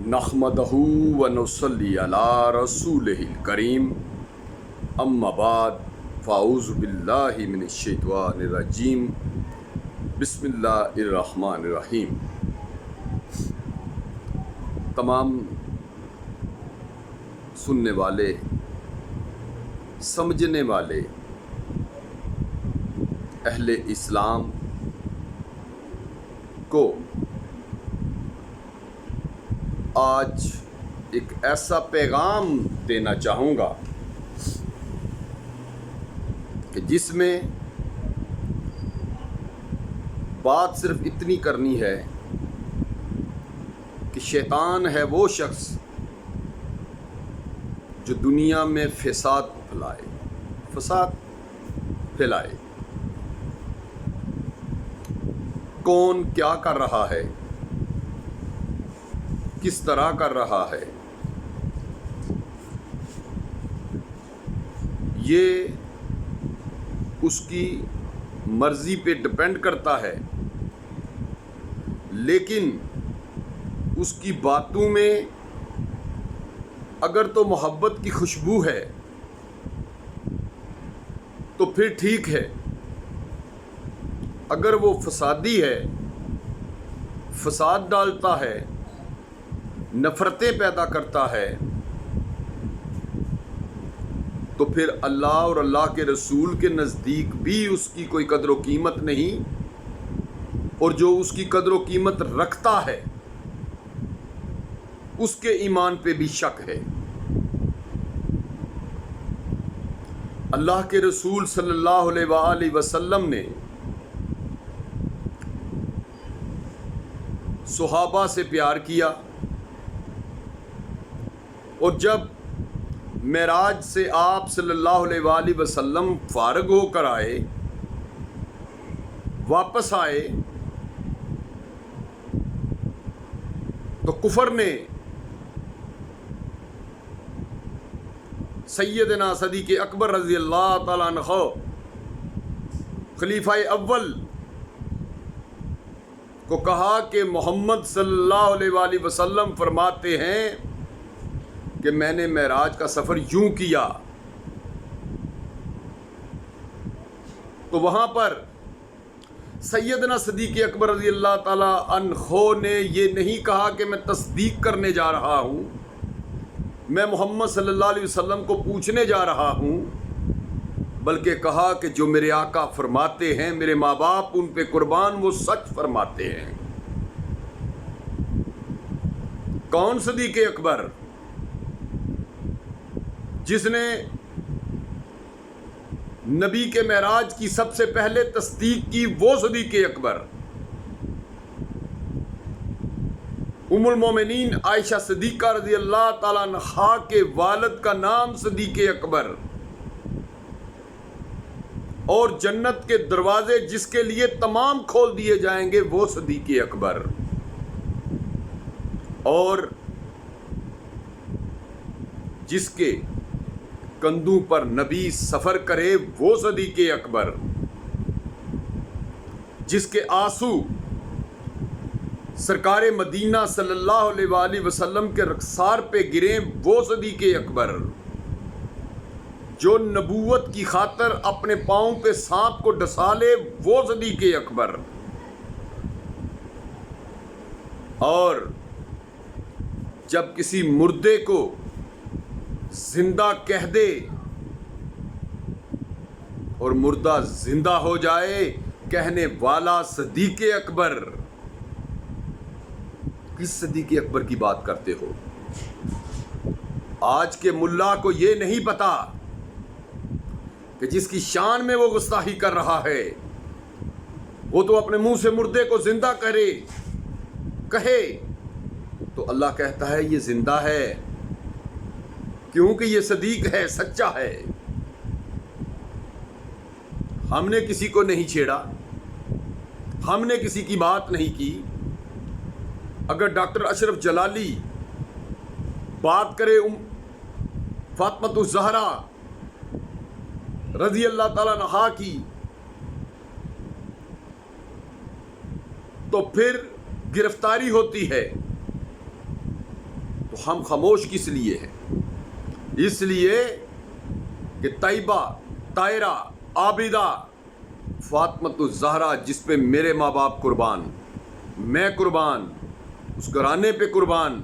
نحمدہ و نصلی علی رسولہ الکریم اما بعد فاعوذ باللہ من الشیطان الرجیم بسم اللہ الرحمن الرحیم۔ تمام سننے والے سمجھنے والے اہل اسلام کو آج ایک ایسا پیغام دینا چاہوں گا کہ جس میں بات صرف اتنی کرنی ہے کہ شیطان ہے وہ شخص جو دنیا میں فساد پھیلائے۔ کون کیا کر رہا ہے، کس طرح کر رہا ہے، یہ اس کی مرضی پہ ڈپینڈ کرتا ہے، لیکن اس کی باتوں میں اگر تو محبت کی خوشبو ہے تو پھر ٹھیک ہے، اگر وہ فسادی ہے، فساد ڈالتا ہے، نفرتیں پیدا کرتا ہے، تو پھر اللہ اور اللہ کے رسول کے نزدیک بھی اس کی کوئی قدر و قیمت نہیں، اور جو اس کی قدر و قیمت رکھتا ہے اس کے ایمان پہ بھی شک ہے۔ اللہ کے رسول صلی اللہ علیہ وآلہ وسلم نے صحابہ سے پیار کیا، اور جب معراج سے آپ صلی اللہ علیہ وآلہ وسلم فارغ ہو کر آئے، واپس آئے، تو کفر نے سیدنا صدیق اکبر رضی اللہ تعالیٰ عنہ خلیفہ اول کو کہا کہ محمد صلی اللہ علیہ وآلہ وسلم فرماتے ہیں کہ میں نے معراج کا سفر یوں کیا، تو وہاں پر سیدنا صدیق اکبر رضی اللہ تعالی عنہ نے یہ نہیں کہا کہ میں تصدیق کرنے جا رہا ہوں، میں محمد صلی اللہ علیہ وسلم کو پوچھنے جا رہا ہوں، بلکہ کہا کہ جو میرے آقا فرماتے ہیں، میرے ماں باپ ان پہ قربان، وہ سچ فرماتے ہیں۔ کون صدیق اکبر؟ جس نے نبی کے معراج کی سب سے پہلے تصدیق کی، وہ صدیق اکبر۔ ام المومنین عائشہ صدیقہ رضی اللہ تعالیٰ عنہا کے والد کا نام صدیق اکبر، اور جنت کے دروازے جس کے لیے تمام کھول دیے جائیں گے وہ صدیق اکبر، اور جس کے کندھوں پر نبی سفر کرے وہ صدیق اکبر، جس کے آنسو سرکار مدینہ صلی اللہ علیہ وآلہ وسلم کے رخسار پہ گریں وہ صدیق اکبر، جو نبوت کی خاطر اپنے پاؤں پہ سانپ کو ڈسا لے وہ صدیق اکبر، اور جب کسی مردے کو زندہ کہہ دے اور مردہ زندہ ہو جائے، کہنے والا صدیق اکبر۔ کس صدیق اکبر کی بات کرتے ہو؟ آج کے ملا کو یہ نہیں پتا کہ جس کی شان میں وہ گستاخی کر رہا ہے، وہ تو اپنے منہ سے مردے کو زندہ کہے تو اللہ کہتا ہے یہ زندہ ہے، کیونکہ یہ صدیق ہے، سچا ہے۔ ہم نے کسی کو نہیں چھیڑا، ہم نے کسی کی بات نہیں کی۔ اگر ڈاکٹر اشرف جلالی بات کرے فاطمہ الزہرا رضی اللہ تعالیٰ عنہا کی، تو پھر گرفتاری ہوتی ہے، تو ہم خاموش کس لیے ہیں؟ اس لیے کہ طیبہ، طاہرہ، عابدہ فاطمۃ الزہرا، جس پہ میرے ماں باپ قربان، میں قربان، اس گھرانے پہ قربان،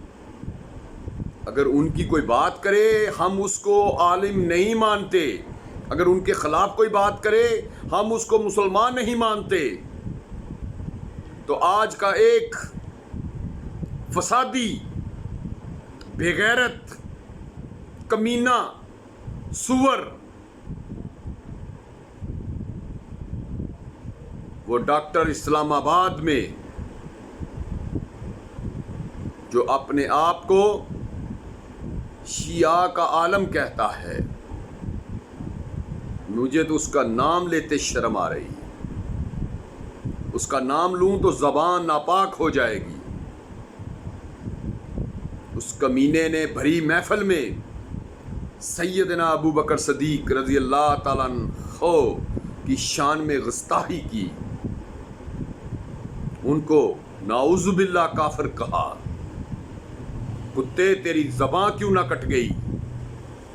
اگر ان کی کوئی بات کرے ہم اس کو عالم نہیں مانتے، اگر ان کے خلاف کوئی بات کرے ہم اس کو مسلمان نہیں مانتے۔ تو آج کا ایک فسادی، بے غیرت، کمینہ، سور، وہ ڈاکٹر اسلام آباد میں جو اپنے آپ کو شیعہ کا عالم کہتا ہے، مجھے تو اس کا نام لیتے شرم آ رہی ہے، اس کا نام لوں تو زبان ناپاک ہو جائے گی۔ اس کمینے نے بھری محفل میں سیدنا ابو بکر صدیق رضی اللہ تعالیٰ عنہ کی شان میں گستاخی کی، ان کو نعوذ باللہ کافر کہا۔ کتے تیری زبان کیوں نہ کٹ گئی؟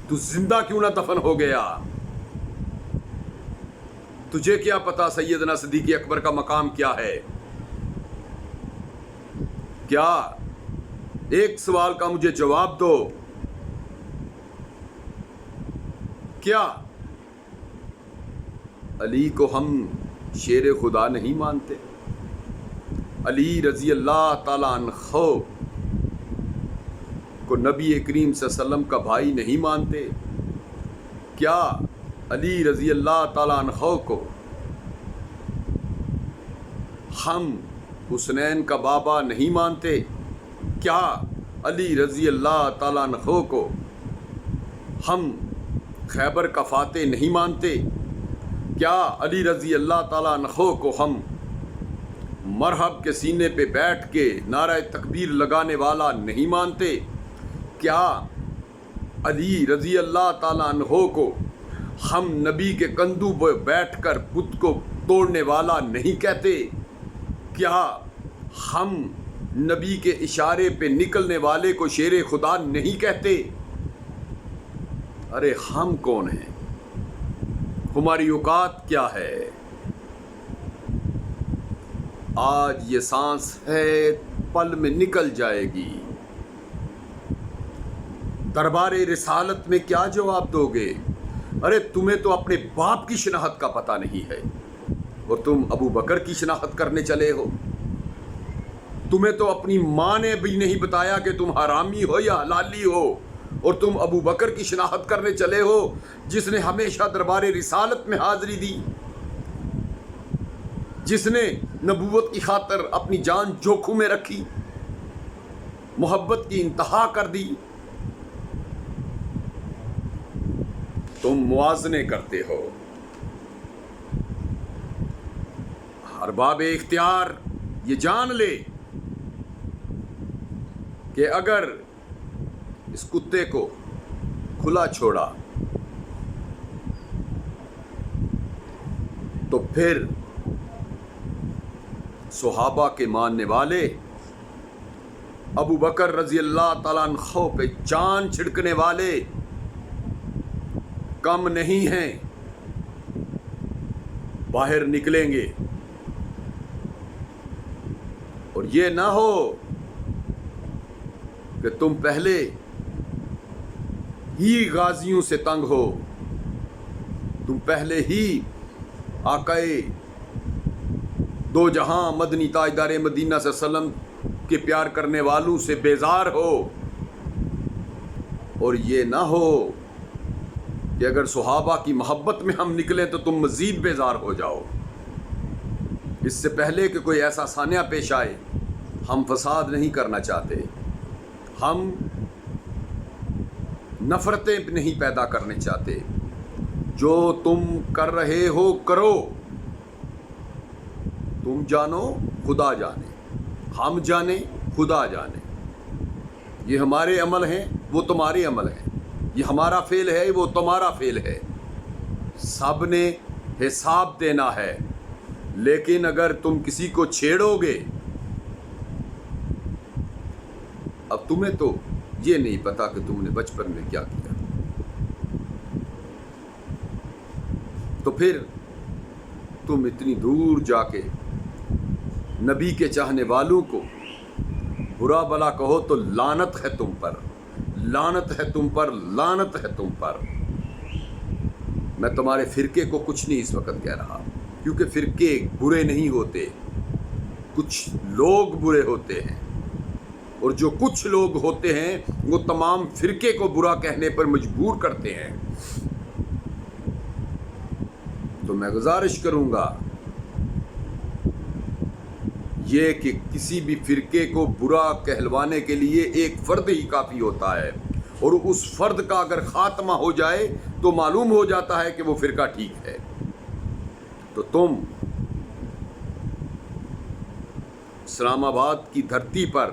تو زندہ کیوں نہ دفن ہو گیا؟ تجھے کیا پتا سیدنا صدیق اکبر کا مقام کیا ہے؟ کیا؟ ایک سوال کا مجھے جواب دو، کیا علی کو ہم شیر خدا نہیں مانتے؟ علی رضی اللہ تعالیٰ عنہ کو نبی کریم صلی اللہ علیہ وسلم کا بھائی نہیں مانتے؟ کیا علی رضی اللہ تعالیٰ عنہ کو ہم حسنین کا بابا نہیں مانتے؟ کیا علی رضی اللہ تعالیٰ عنہ کو ہم خیبر کا فاتح نہیں مانتے؟ کیا علی رضی اللہ تعالیٰ عنہ کو ہم مرحب کے سینے پہ بیٹھ کے نعرہ تکبیر لگانے والا نہیں مانتے؟ کیا علی رضی اللہ تعالیٰ عنہ کو ہم نبی کے کندھوں پہ بیٹھ کر بت کو توڑنے والا نہیں کہتے؟ کیا ہم نبی کے اشارے پہ نکلنے والے کو شیر خدا نہیں کہتے؟ ارے ہم کون ہیں؟ ہماری اوقات کیا ہے؟ آج یہ سانس ہے، پل میں نکل جائے گی۔ دربار رسالت میں کیا جواب دو گے؟ ارے تمہیں تو اپنے باپ کی شناخت کا پتہ نہیں ہے اور تم ابو بکر کی شناخت کرنے چلے ہو۔ تمہیں تو اپنی ماں نے بھی نہیں بتایا کہ تم حرامی ہو یا حلالی ہو، اور تم ابو بکر کی شناخت کرنے چلے ہو جس نے ہمیشہ دربار رسالت میں حاضری دی، جس نے نبوت کی خاطر اپنی جان جوکھوں میں رکھی، محبت کی انتہا کر دی۔ تم موازنے کرتے ہو۔ ہر باب اختیار یہ جان لے کہ اگر اس کتے کو کھلا چھوڑا تو پھر صحابہ کے ماننے والے ابو بکر رضی اللہ تعالیٰ عنہ پہ جان چھڑکنے والے کم نہیں ہیں، باہر نکلیں گے۔ اور یہ نہ ہو کہ تم پہلے ہی غازیوں سے تنگ ہو، تم پہلے ہی آقائے دو جہاں مدنی تاجدار مدینہ صلی اللہ علیہ وسلم کے پیار کرنے والوں سے بیزار ہو، اور یہ نہ ہو کہ اگر صحابہ کی محبت میں ہم نکلیں تو تم مزید بیزار ہو جاؤ۔ اس سے پہلے کہ کوئی ایسا سانحہ پیش آئے، ہم فساد نہیں کرنا چاہتے، ہم نفرتیں نہیں پیدا کرنے چاہتے۔ جو تم کر رہے ہو کرو، تم جانو خدا جانے، ہم جانے خدا جانے۔ یہ ہمارے عمل ہیں، وہ تمہارے عمل ہیں، یہ ہمارا فعل ہے، وہ تمہارا فعل ہے، سب نے حساب دینا ہے۔ لیکن اگر تم کسی کو چھیڑو گے، اب تمہیں تو یہ نہیں پتا کہ تم نے بچپن میں کیا کیا. تو پھر تم اتنی دور جا کے نبی کے چاہنے والوں کو برا بلا کہو تو لعنت ہے تم پر، لعنت ہے تم پر، لعنت ہے تم پر. میں تمہارے فرقے کو کچھ نہیں اس وقت کہہ رہا، کیونکہ فرقے برے نہیں ہوتے، کچھ لوگ برے ہوتے ہیں، اور جو کچھ لوگ ہوتے ہیں وہ تمام فرقے کو برا کہنے پر مجبور کرتے ہیں. تو میں گزارش کروں گا یہ کہ کسی بھی فرقے کو برا کہلوانے کے لیے ایک فرد ہی کافی ہوتا ہے، اور اس فرد کا اگر خاتمہ ہو جائے تو معلوم ہو جاتا ہے کہ وہ فرقہ ٹھیک ہے. تو تم اسلام آباد کی دھرتی پر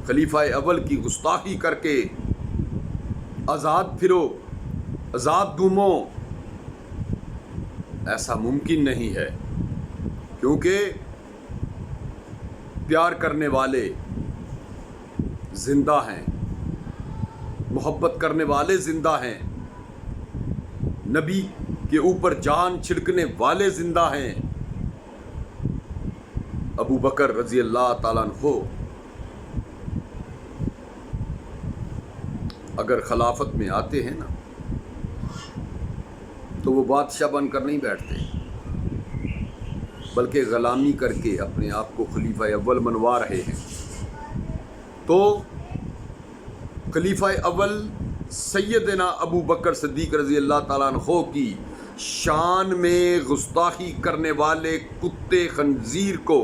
خلیفہ اول کی گستاخی کر کے آزاد پھرو، آزاد گھومو، ایسا ممکن نہیں ہے. کیونکہ پیار کرنے والے زندہ ہیں، محبت کرنے والے زندہ ہیں، نبی کے اوپر جان چھڑکنے والے زندہ ہیں. ابو بکر رضی اللہ تعالیٰ عنہ اگر خلافت میں آتے ہیں نا تو وہ بادشاہ بن کر نہیں بیٹھتے، بلکہ غلامی کر کے اپنے آپ کو خلیفہ اول منوا رہے ہیں. تو خلیفہ اول سیدنا ابو بکر صدیق رضی اللہ تعالیٰ عنہ کی شان میں گستاخی کرنے والے کتے خنزیر کو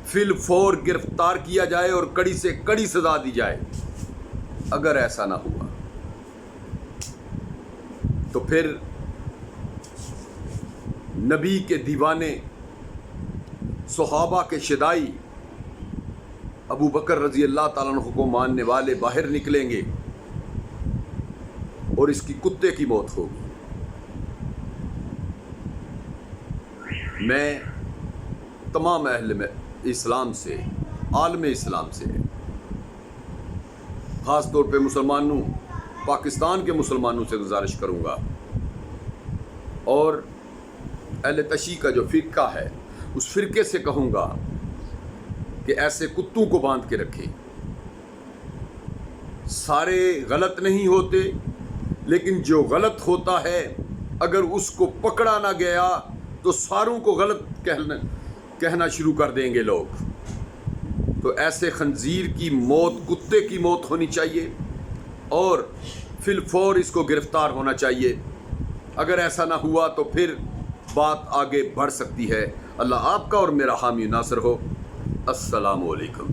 فی الفور گرفتار کیا جائے اور کڑی سے کڑی سزا دی جائے. اگر ایسا نہ ہوا تو پھر نبی کے دیوانے، صحابہ کے شدائی، ابو بکر رضی اللہ تعالیٰ عنہ کو ماننے والے باہر نکلیں گے اور اس کی کتے کی موت ہوگی. میں تمام اہل اسلام سے، عالم اسلام سے، خاص طور پہ مسلمانوں، پاکستان کے مسلمانوں سے گزارش کروں گا، اور اہل تشیع کا جو فرقہ ہے اس فرقے سے کہوں گا کہ ایسے کتوں کو باندھ کے رکھے. سارے غلط نہیں ہوتے، لیکن جو غلط ہوتا ہے اگر اس کو پکڑا نہ گیا تو ساروں کو غلط کہنا شروع کر دیں گے لوگ. تو ایسے خنزیر کی موت کتے کی موت ہونی چاہیے، اور فی الفور اس کو گرفتار ہونا چاہیے. اگر ایسا نہ ہوا تو پھر بات آگے بڑھ سکتی ہے. اللہ آپ کا اور میرا حامی ناصر ہو. السلام علیکم.